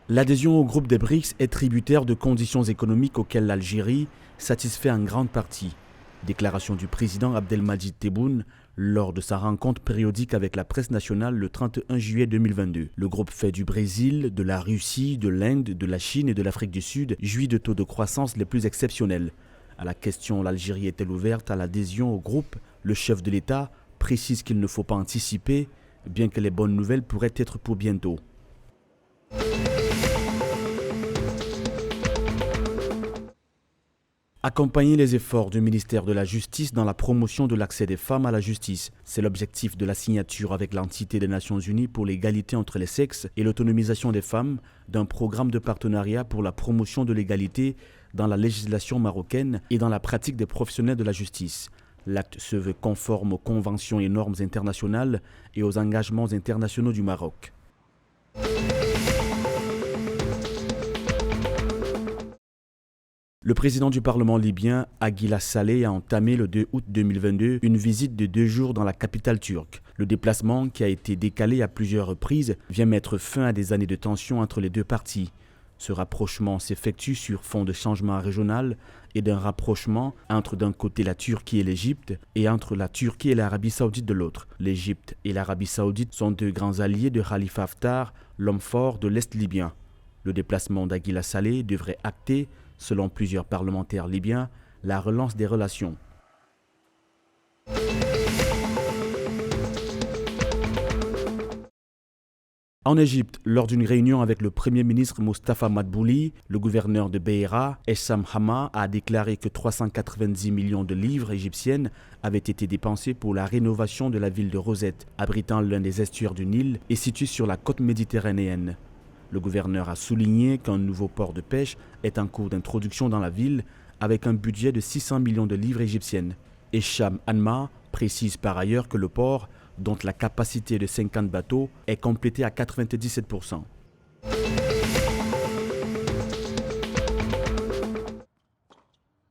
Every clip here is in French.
L'adhésion au groupe des BRICS est tributaire de conditions économiques auxquelles l'Algérie satisfait en grande partie. Déclaration du président Abdelmadjid Tebboune lors de sa rencontre périodique avec la presse nationale le 31 juillet 2022. Le groupe fait du Brésil, de la Russie, de l'Inde, de la Chine et de l'Afrique du Sud jouit de taux de croissance les plus exceptionnels. À la question « l'Algérie est-elle ouverte à l'adhésion au groupe ?», le chef de l'État précise qu'il ne faut pas anticiper, bien que les bonnes nouvelles pourraient être pour bientôt. Accompagner les efforts du ministère de la Justice dans la promotion de l'accès des femmes à la justice. C'est l'objectif de la signature avec l'entité des Nations Unies pour l'égalité entre les sexes et l'autonomisation des femmes d'un programme de partenariat pour la promotion de l'égalité dans la législation marocaine et dans la pratique des professionnels de la justice. L'acte se veut conforme aux conventions et normes internationales et aux engagements internationaux du Maroc. Le président du Parlement libyen, Aguila Saleh, a entamé le 2 août 2022 une visite de 2 jours dans la capitale turque. Le déplacement, qui a été décalé à plusieurs reprises, vient mettre fin à des années de tension entre les deux parties. Ce rapprochement s'effectue sur fond de changement régional et d'un rapprochement entre d'un côté la Turquie et l'Égypte et entre la Turquie et l'Arabie Saoudite de l'autre. L'Égypte et l'Arabie Saoudite sont deux grands alliés de Khalifa Haftar, l'homme fort de l'Est libyen. Le déplacement d'Aguila Saleh devrait acter, selon plusieurs parlementaires libyens, la relance des relations. En Égypte, lors d'une réunion avec le Premier ministre Moustapha Madbouli, le gouverneur de Beira, Essam Hamma, a déclaré que 390 millions de livres égyptiennes avaient été dépensés pour la rénovation de la ville de Rosette, abritant l'un des estuaires du Nil et située sur la côte méditerranéenne. Le gouverneur a souligné qu'un nouveau port de pêche est en cours d'introduction dans la ville avec un budget de 600 millions de livres égyptiennes. Essam Hamma précise par ailleurs que le port, dont la capacité de 50 bateaux, est complété à 97%.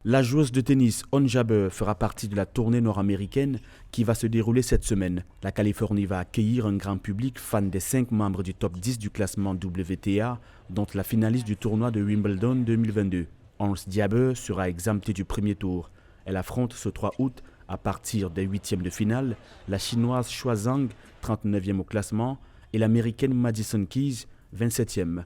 La joueuse de tennis Ons Jabeur fera partie de la tournée nord-américaine qui va se dérouler cette semaine. La Californie va accueillir un grand public fan des 5 membres du top 10 du classement WTA, dont la finaliste du tournoi de Wimbledon 2022. Ons Jabeur sera exemptée du premier tour. Elle affronte ce 3 août, à partir des huitièmes de finale, la chinoise Xue Zhang, 39e au classement, et l'américaine Madison Keys, 27e.